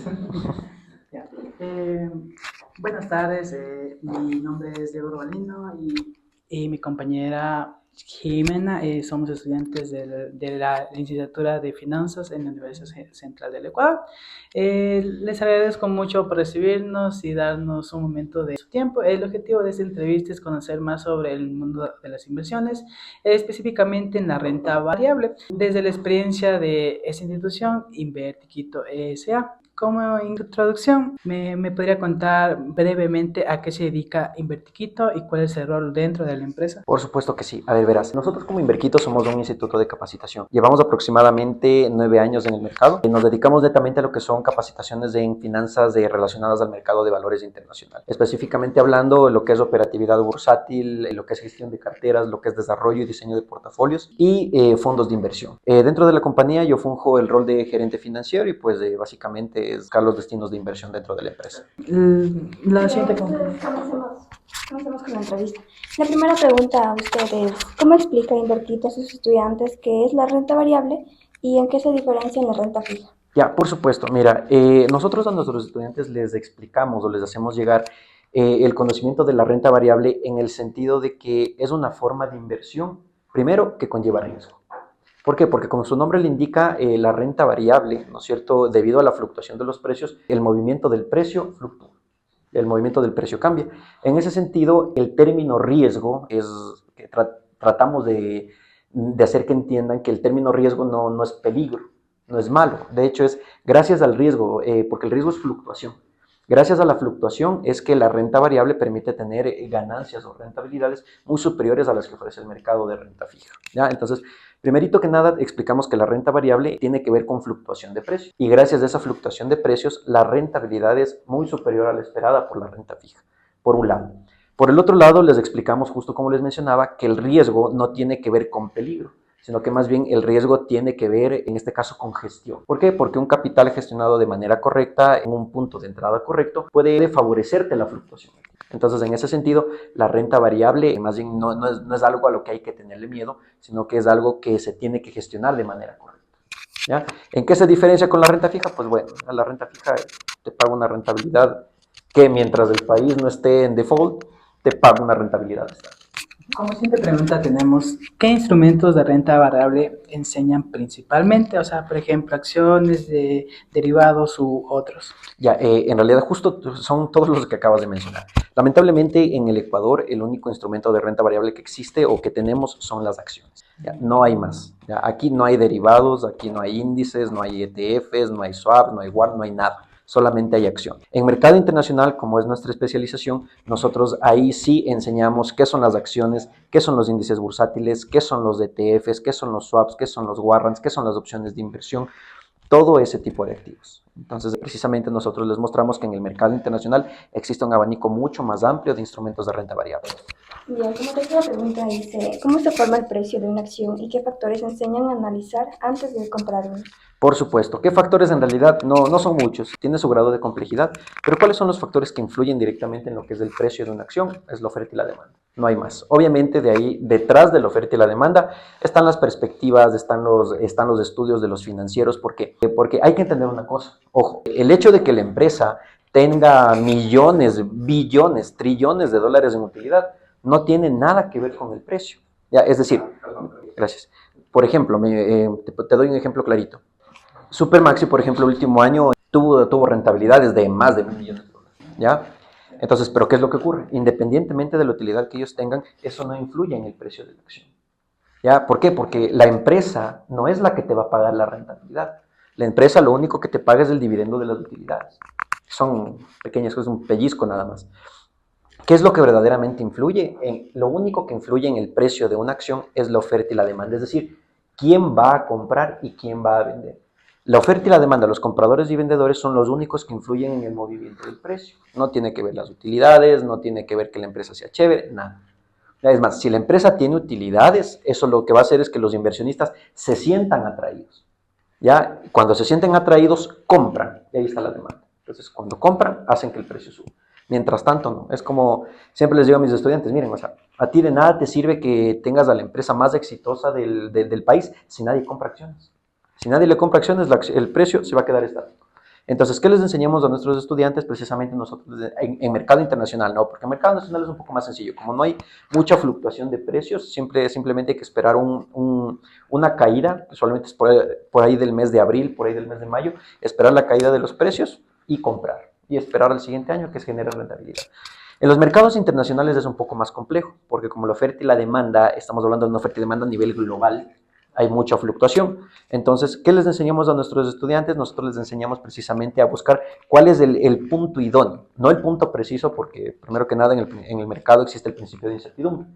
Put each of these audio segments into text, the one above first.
pues. Ya. Buenas tardes, mi nombre es Diego Balino y mi compañera Jimena. Somos estudiantes de la licenciatura de Finanzas en la Universidad Central del Ecuador. Les agradezco mucho por recibirnos y darnos un momento de su tiempo. El objetivo de esta entrevista es conocer más sobre el mundo de las inversiones, específicamente en la renta variable, desde la experiencia de esta institución, Invertiquito S.A. Como introducción, ¿me podría contar brevemente a qué se dedica Invertiquito y cuál es el rol dentro de la empresa? Por supuesto que sí. A ver, verás, nosotros como Inverquito somos un instituto de capacitación. Llevamos aproximadamente 9 años en el mercado y nos dedicamos netamente a lo que son capacitaciones en finanzas relacionadas al mercado de valores internacional. Específicamente hablando lo que es operatividad bursátil, lo que es gestión de carteras, lo que es desarrollo y diseño de portafolios y fondos de inversión. Dentro de la compañía yo funjo el rol de gerente financiero y pues básicamente es buscar los destinos de inversión dentro de la empresa. La siguiente comencemos con la entrevista. La primera pregunta a usted es, ¿cómo explica Inverquito a sus estudiantes qué es la renta variable y en qué se diferencia en la renta fija? Ya, por supuesto. Mira, nosotros a nuestros estudiantes les explicamos o les hacemos llegar el conocimiento de la renta variable en el sentido de que es una forma de inversión, primero, que conlleva riesgo. ¿Por qué? Porque como su nombre le indica, la renta variable, ¿no es cierto? Debido a la fluctuación de los precios, el movimiento del precio fluctúa. El movimiento del precio cambia. En ese sentido, el término riesgo es que tratamos de hacer que entiendan que el término riesgo no es peligro, no es malo. De hecho, es gracias al riesgo, porque el riesgo es fluctuación. Gracias a la fluctuación es que la renta variable permite tener ganancias o rentabilidades muy superiores a las que ofrece el mercado de renta fija. ¿Ya? Entonces, primerito que nada, explicamos que la renta variable tiene que ver con fluctuación de precios y gracias a esa fluctuación de precios, la rentabilidad es muy superior a la esperada por la renta fija, por un lado. Por el otro lado, les explicamos, justo como les mencionaba, que el riesgo no tiene que ver con peligro, sino que más bien el riesgo tiene que ver, en este caso, con gestión. ¿Por qué? Porque un capital gestionado de manera correcta, en un punto de entrada correcto, puede favorecerte la fluctuación. Entonces, en ese sentido, la renta variable más bien no es algo a lo que hay que tenerle miedo, sino que es algo que se tiene que gestionar de manera correcta. ¿Ya? ¿En qué se diferencia con la renta fija? Pues bueno, la renta fija te paga una rentabilidad que mientras el país no esté en default, te paga una rentabilidad estable. Como siguiente pregunta tenemos, ¿qué instrumentos de renta variable enseñan principalmente? O sea, por ejemplo, acciones, derivados u otros. Ya, en realidad justo son todos los que acabas de mencionar. Lamentablemente en el Ecuador el único instrumento de renta variable que existe o que tenemos son las acciones. Ya, no hay más. Ya, aquí no hay derivados, aquí no hay índices, no hay ETFs, no hay swaps, no hay WART, no hay nada. Solamente hay acción. En mercado internacional, como es nuestra especialización, nosotros ahí sí enseñamos qué son las acciones, qué son los índices bursátiles, qué son los ETFs, qué son los swaps, qué son los warrants, qué son las opciones de inversión, todo ese tipo de activos. Entonces, precisamente nosotros les mostramos que en el mercado internacional existe un abanico mucho más amplio de instrumentos de renta variable. Bien, como tercera pregunta dice, ¿cómo se forma el precio de una acción y qué factores enseñan a analizar antes de comprar una? Por supuesto, ¿qué factores en realidad? No son muchos, tiene su grado de complejidad, pero ¿cuáles son los factores que influyen directamente en lo que es el precio de una acción? Es la oferta y la demanda, no hay más. Obviamente de ahí, detrás de la oferta y la demanda, están las perspectivas, están los estudios de los financieros, porque hay que entender una cosa, ojo, el hecho de que la empresa tenga millones, billones, trillones de dólares en utilidad, no tiene nada que ver con el precio. ¿Ya? Es decir, gracias. Por ejemplo, te doy un ejemplo clarito. Supermaxi, por ejemplo, el último año tuvo rentabilidades de más de $1.000 millones, ¿ya? Entonces, ¿pero qué es lo que ocurre? Independientemente de la utilidad que ellos tengan, eso no influye en el precio de la acción, ¿ya? ¿Por qué? Porque la empresa no es la que te va a pagar la rentabilidad. La empresa lo único que te paga es el dividendo de las utilidades. Son pequeñas cosas, un pellizco nada más. ¿Qué es lo que verdaderamente influye? Lo único que influye en el precio de una acción es la oferta y la demanda, es decir, quién va a comprar y quién va a vender. La oferta y la demanda, los compradores y vendedores son los únicos que influyen en el movimiento del precio. No tiene que ver las utilidades, no tiene que ver que la empresa sea chévere, nada. Es más, si la empresa tiene utilidades, eso lo que va a hacer es que los inversionistas se sientan atraídos. ¿Ya? Cuando se sienten atraídos, compran, y ahí está la demanda. Entonces, cuando compran, hacen que el precio suba. Mientras tanto, no. Es como siempre les digo a mis estudiantes, miren, o sea, a ti de nada te sirve que tengas a la empresa más exitosa del país si nadie compra acciones. Si nadie le compra acciones, el precio se va a quedar estático. Entonces, ¿qué les enseñamos a nuestros estudiantes? Precisamente nosotros en mercado internacional, ¿no? Porque en mercado nacional es un poco más sencillo. Como no hay mucha fluctuación de precios, simplemente hay que esperar una caída, usualmente es por ahí del mes de abril, por ahí del mes de mayo, esperar la caída de los precios y comprar. Y esperar al siguiente año que se genere rentabilidad. En los mercados internacionales es un poco más complejo, porque como la oferta y la demanda, estamos hablando de una oferta y demanda a nivel global, hay mucha fluctuación. Entonces, ¿qué les enseñamos a nuestros estudiantes? Nosotros les enseñamos precisamente a buscar cuál es el punto idóneo, no el punto preciso, porque primero que nada en el mercado existe el principio de incertidumbre,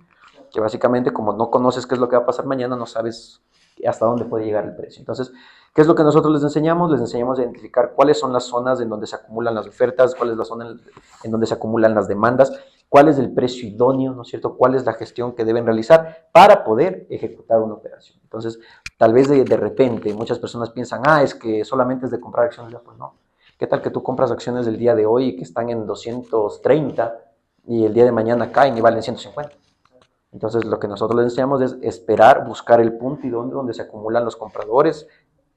que básicamente como no conoces qué es lo que va a pasar mañana, no sabes hasta dónde puede llegar el precio. Entonces, ¿qué es lo que nosotros les enseñamos? Les enseñamos a identificar cuáles son las zonas en donde se acumulan las ofertas, cuál es la zona en donde se acumulan las demandas, cuál es el precio idóneo, ¿no es cierto? Cuál es la gestión que deben realizar para poder ejecutar una operación. Entonces, tal vez de repente muchas personas piensan, es que solamente es de comprar acciones, ya pues no. ¿Qué tal que tú compras acciones del día de hoy que están en 230 y el día de mañana caen y valen 150? Entonces, lo que nosotros les enseñamos es esperar, buscar el punto idóneo donde se acumulan los compradores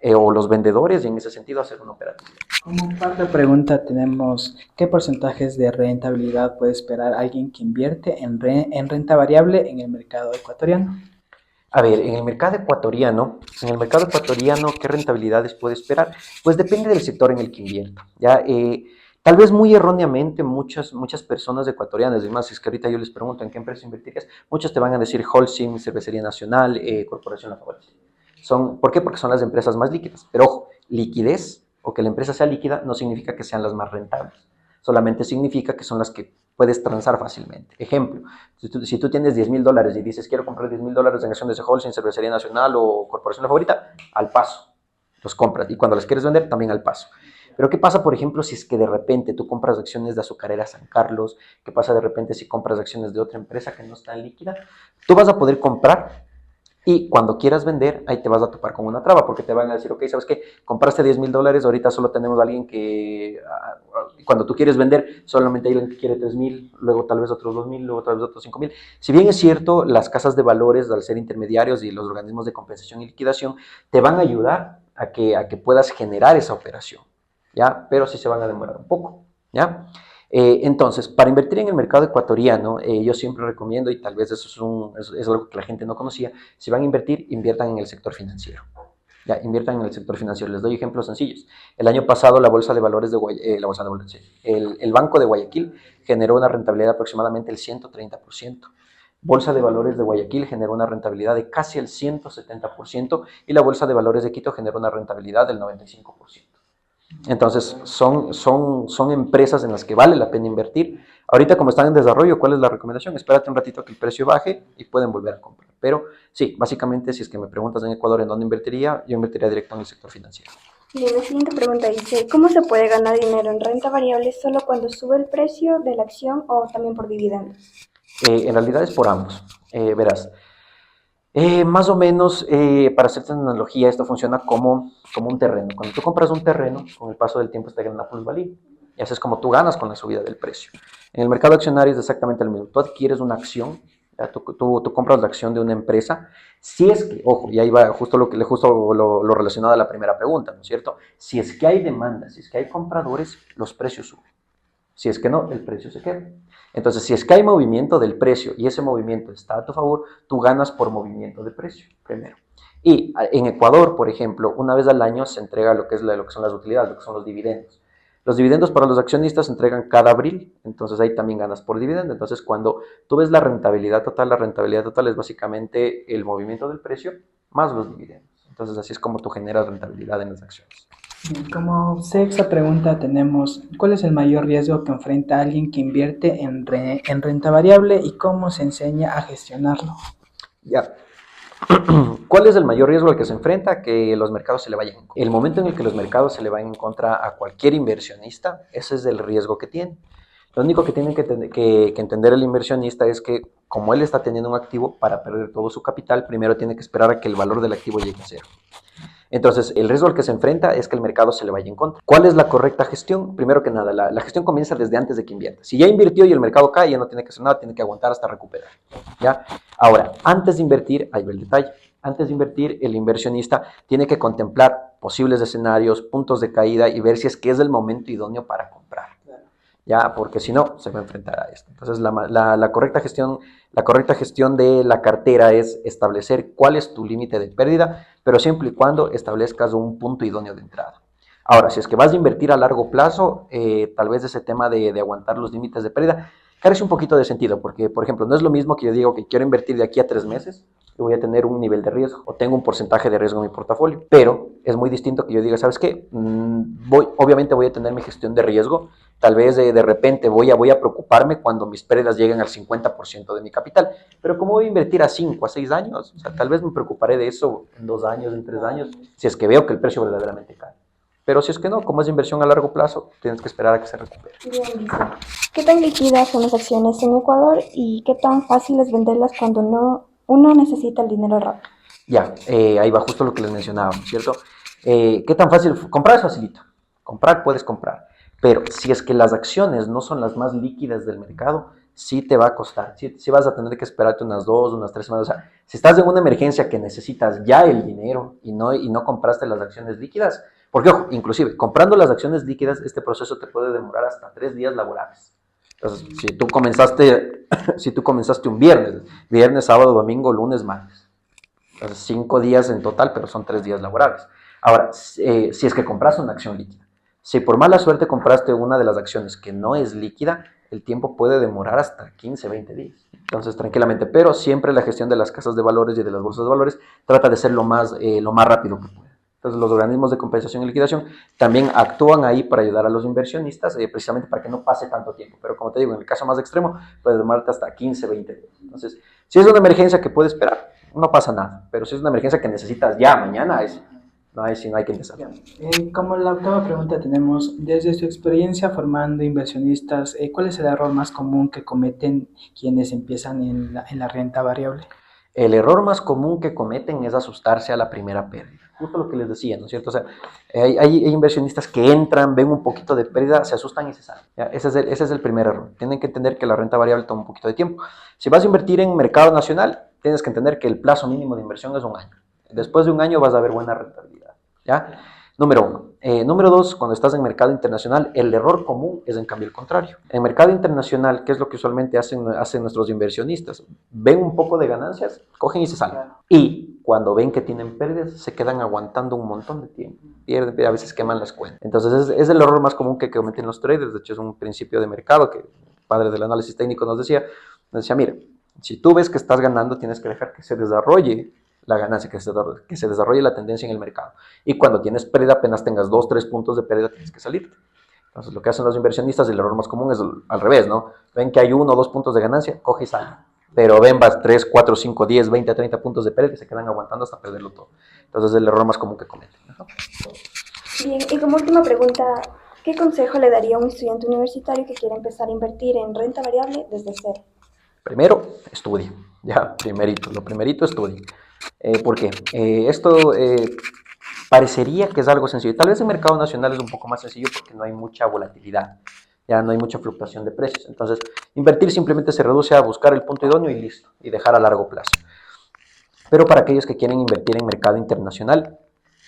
o los vendedores y en ese sentido hacer una operativa. Como parte de pregunta tenemos, ¿qué porcentajes de rentabilidad puede esperar alguien que invierte en renta variable en el mercado ecuatoriano? A ver, en el mercado ecuatoriano, ¿qué rentabilidades puede esperar? Pues depende del sector en el que invierta. ¿Ya? Tal vez muy erróneamente muchas personas ecuatorianas, además, si es que ahorita yo les pregunto en qué empresa invertirías, muchos te van a decir Holcim, Cervecería Nacional, Corporación La Favorita. ¿Por qué? Porque son las empresas más líquidas. Pero ojo, liquidez o que la empresa sea líquida no significa que sean las más rentables. Solamente significa que son las que puedes transar fácilmente. Ejemplo, si tú tienes $10,000 y dices quiero comprar $10,000 en acciones de Holcim, Cervecería Nacional o Corporación La Favorita, al paso los compras. Y cuando las quieres vender, también al paso. Pero ¿qué pasa, por ejemplo, si es que de repente tú compras acciones de Azucarera San Carlos? ¿Qué pasa de repente si compras acciones de otra empresa que no está líquida? Tú vas a poder comprar y cuando quieras vender, ahí te vas a topar con una traba, porque te van a decir, ok, ¿sabes qué? Compraste $10,000, ahorita solo tenemos a alguien que, cuando tú quieres vender, solamente hay alguien que quiere 3,000, luego tal vez otros 2,000, luego tal vez otros 5,000. Si bien es cierto, las casas de valores, al ser intermediarios y los organismos de compensación y liquidación, te van a ayudar a que puedas generar esa operación, ¿ya? Pero sí se van a demorar un poco, ¿ya? Entonces, para invertir en el mercado ecuatoriano, yo siempre recomiendo, y tal vez eso es algo que la gente no conocía, si van a invertir, inviertan en el sector financiero. Ya, inviertan en el sector financiero. Les doy ejemplos sencillos. El año pasado la Bolsa de Valores el Banco de Guayaquil generó una rentabilidad de aproximadamente el 130%. Bolsa de Valores de Guayaquil generó una rentabilidad de casi el 170% y la Bolsa de Valores de Quito generó una rentabilidad del 95%. Entonces, son empresas en las que vale la pena invertir. Ahorita, como están en desarrollo, ¿cuál es la recomendación? Espérate un ratito a que el precio baje y pueden volver a comprar. Pero sí, básicamente, si es que me preguntas en Ecuador en dónde invertiría, yo invertiría directo en el sector financiero. Bien, la siguiente pregunta dice, ¿cómo se puede ganar dinero en renta variable solo cuando sube el precio de la acción o también por dividendos? En realidad es por ambos. Verás, más o menos, para hacerte una analogía, esto funciona como un terreno. Cuando tú compras un terreno, con el paso del tiempo está ganando plusvalía. Y así es como tú ganas con la subida del precio. En el mercado accionario es exactamente lo mismo. Tú adquieres una acción, tú compras la acción de una empresa. Si es que, ojo, y ahí va justo lo relacionado a la primera pregunta, ¿no es cierto? Si es que hay demanda, si es que hay compradores, los precios suben. Si es que no, el precio se queda. Entonces, si es que hay movimiento del precio y ese movimiento está a tu favor, tú ganas por movimiento de precio, primero. Y en Ecuador, por ejemplo, una vez al año se entrega lo que son las utilidades, lo que son los dividendos. Los dividendos para los accionistas se entregan cada abril, entonces ahí también ganas por dividendo. Entonces, cuando tú ves la rentabilidad total es básicamente el movimiento del precio más los dividendos. Entonces, así es como tú generas rentabilidad en las acciones. Como sexta pregunta tenemos, ¿cuál es el mayor riesgo que enfrenta alguien que invierte en renta variable y cómo se enseña a gestionarlo? Ya. ¿Cuál es el mayor riesgo al que se enfrenta? Que los mercados se le vayan en contra. El momento en el que los mercados se le vayan en contra a cualquier inversionista, ese es el riesgo que tiene. Lo único que tiene que entender el inversionista es que como él está teniendo un activo, para perder todo su capital, primero tiene que esperar a que el valor del activo llegue a cero. Entonces, el riesgo al que se enfrenta es que el mercado se le vaya en contra. ¿Cuál es la correcta gestión? Primero que nada, la gestión comienza desde antes de que invierta. Si ya invirtió y el mercado cae, ya no tiene que hacer nada, tiene que aguantar hasta recuperar. ¿Ya? Ahora, antes de invertir, ahí va el detalle. Antes de invertir, el inversionista tiene que contemplar posibles escenarios, puntos de caída y ver si es que es el momento idóneo para comprar. Ya, porque si no, se va a enfrentar a esto. Entonces, la correcta gestión de la cartera es establecer cuál es tu límite de pérdida, pero siempre y cuando establezcas un punto idóneo de entrada. Ahora, si es que vas a invertir a largo plazo, tal vez ese tema de aguantar los límites de pérdida carece un poquito de sentido, porque, por ejemplo, no es lo mismo que yo digo que quiero invertir de aquí a 3 meses, que voy a tener un nivel de riesgo o tengo un porcentaje de riesgo en mi portafolio, pero es muy distinto que yo diga, ¿sabes qué? Obviamente voy a tener mi gestión de riesgo, tal vez de repente voy a preocuparme cuando mis pérdidas lleguen al 50% de mi capital, pero como voy a invertir a 5 a 6 años, o sea, tal vez me preocuparé de eso en 2 años, en 3 años, si es que veo que el precio verdaderamente cae. Pero si es que no, como es inversión a largo plazo, tienes que esperar a que se recupere. Bien, dice. ¿Qué tan líquidas son las acciones en Ecuador y qué tan fácil es venderlas cuando uno necesita el dinero rápido? Ya, ahí va justo lo que les mencionaba, ¿cierto? ¿Qué tan fácil? Comprar es facilito. Comprar puedes comprar. Pero si es que las acciones no son las más líquidas del mercado, sí te va a costar. Sí vas a tener que esperarte unas 2, unas 3 semanas. O sea, si estás en una emergencia que necesitas ya el dinero y no compraste las acciones líquidas, porque ojo, inclusive comprando las acciones líquidas, este proceso te puede demorar hasta 3 días laborables. Entonces, si tú comenzaste un viernes, sábado, domingo, lunes, martes. Entonces, 5 días en total, pero son 3 días laborables. Ahora, si es que compras una acción líquida, si por mala suerte compraste una de las acciones que no es líquida, el tiempo puede demorar hasta 15, 20 días. Entonces, tranquilamente, pero siempre la gestión de las casas de valores y de las bolsas de valores trata de ser lo más rápido que pueda. Entonces, los organismos de compensación y liquidación también actúan ahí para ayudar a los inversionistas, precisamente para que no pase tanto tiempo. Pero como te digo, en el caso más extremo, puede demorarte hasta 15, 20 días. Entonces, si es una emergencia que puede esperar, no pasa nada. Pero si es una emergencia que necesitas ya, mañana, no hay que empezar. Como la octava pregunta tenemos, desde su experiencia formando inversionistas, ¿cuál es el error más común que cometen quienes empiezan en la renta variable? El error más común que cometen es asustarse a la primera pérdida. Justo lo que les decía, ¿no es cierto? O sea, hay inversionistas que entran, ven un poquito de pérdida, se asustan y se salen. ¿Ya? Ese es el primer error. Tienen que entender que la renta variable toma un poquito de tiempo. Si vas a invertir en mercado nacional, tienes que entender que el plazo mínimo de inversión es 1 año. Después de 1 año vas a ver buena rentabilidad. ¿Ya? Número 1. Número 2, cuando estás en mercado internacional, el error común es en cambio el contrario. En mercado internacional, ¿qué es lo que usualmente hacen nuestros inversionistas? Ven un poco de ganancias, cogen y se salen. Y cuando ven que tienen pérdidas, se quedan aguantando un montón de tiempo. Pierden, a veces queman las cuentas. Entonces es el error más común que cometen los traders. De hecho, es un principio de mercado que el padre del análisis técnico nos decía, mira, si tú ves que estás ganando, tienes que dejar que se desarrolle la ganancia, que se desarrolle la tendencia en el mercado. Y cuando tienes pérdida, apenas tengas 2, 3 puntos de pérdida, tienes que salirte. Entonces, lo que hacen los inversionistas, el error más común es al revés, ¿no? Ven que hay 1 o 2 puntos de ganancia, coge y sale. Pero ven, vas 3, 4, 5, 10, 20, 30 puntos de pérdida y se quedan aguantando hasta perderlo todo. Entonces, es el error más común que cometen. Bien, y como última pregunta, ¿qué consejo le daría a un estudiante universitario que quiere empezar a invertir en renta variable desde cero? Primero, estudie. Ya, lo primerito, estudie. ¿Por qué? Esto parecería que es algo sencillo. Tal vez en mercado nacional es un poco más sencillo porque no hay mucha volatilidad, ya no hay mucha fluctuación de precios. Entonces, invertir simplemente se reduce a buscar el punto idóneo y listo, y dejar a largo plazo. Pero para aquellos que quieren invertir en mercado internacional,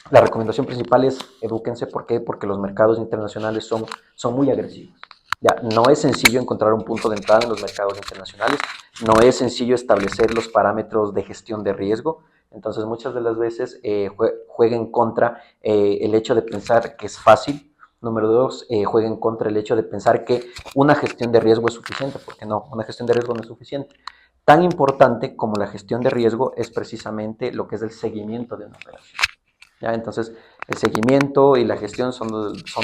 la recomendación principal es edúquense. ¿Por qué? Porque los mercados internacionales son muy agresivos. Ya, no es sencillo encontrar un punto de entrada en los mercados internacionales, no es sencillo establecer los parámetros de gestión de riesgo. Entonces, muchas de las veces juega en contra el hecho de pensar que es fácil. Número 2, juega en contra el hecho de pensar que una gestión de riesgo es suficiente, porque no, una gestión de riesgo no es suficiente. Tan importante como la gestión de riesgo es precisamente lo que es el seguimiento de una operación. ¿Ya? Entonces, el seguimiento y la gestión son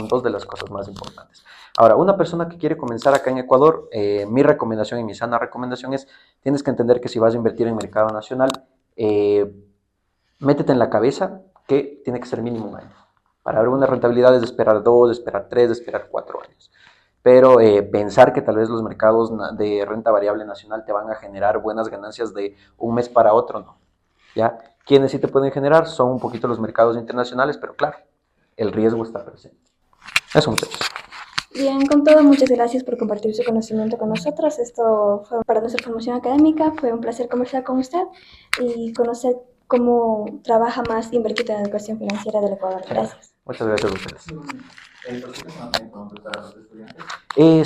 dos de las cosas más importantes. Ahora, una persona que quiere comenzar acá en Ecuador, mi recomendación y mi sana recomendación es, tienes que entender que si vas a invertir en mercado nacional, métete en la cabeza que tiene que ser mínimo 1 año. Para ver buenas rentabilidades de esperar 2, de esperar 3, de esperar 4 años. Pero pensar que tal vez los mercados de renta variable nacional te van a generar buenas ganancias de un mes para otro, no. ¿ya? Quienes sí te pueden generar son un poquito los mercados internacionales, pero claro, el riesgo está presente. Eso, muchachos. Bien, con todo, muchas gracias por compartir su conocimiento con nosotros. Esto fue para nuestra formación académica. Fue un placer conversar con usted y conocer cómo trabaja más Inverquita en la educación financiera del Ecuador. Gracias. Muchas gracias a ustedes.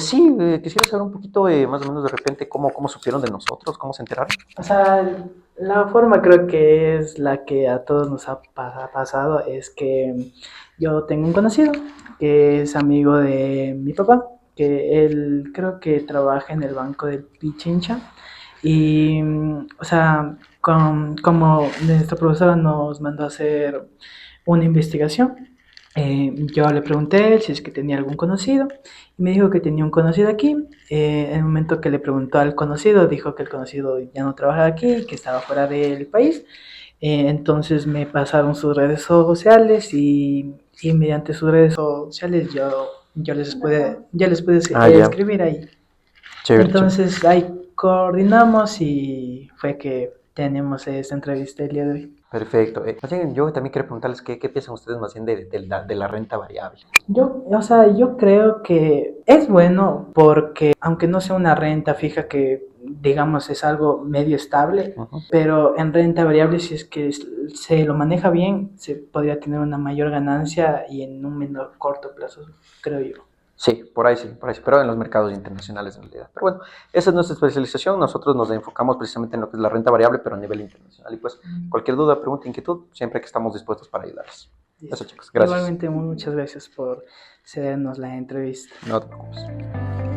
Sí, quisiera saber un poquito más o menos de repente cómo supieron de nosotros, cómo se enteraron. O sea, la forma creo que es la que a todos nos ha pasado, es que yo tengo un conocido que es amigo de mi papá, que él creo que trabaja en el banco de Pichincha y, o sea, como nuestra profesora nos mandó a hacer una investigación, yo le pregunté a él si es que tenía algún conocido y me dijo que tenía un conocido aquí. En el momento que le preguntó al conocido, dijo que el conocido ya no trabaja aquí, que estaba fuera del país. Entonces me pasaron sus redes sociales y mediante sus redes sociales yo les pude Ya. escribir ahí. Chévere, chévere. Entonces ahí coordinamos y fue que tenemos esta entrevista el día de hoy. Perfecto. Más bien, yo también quiero preguntarles qué piensan ustedes más bien de la renta variable. Yo creo que es bueno porque aunque no sea una renta fija que digamos es algo medio estable, Ujú. pero en renta variable si es que se lo maneja bien, se podría tener una mayor ganancia y en un menor corto plazo, creo yo. Sí, por ahí sí, pero en los mercados internacionales en realidad. Pero bueno, esa es nuestra especialización. Nosotros nos enfocamos precisamente en lo que es la renta variable, pero a nivel internacional. Y pues, cualquier duda, pregunta, inquietud, siempre que estamos dispuestos para ayudarles. Eso, chicos. Gracias. Igualmente, muchas gracias por cedernos la entrevista. No te preocupes.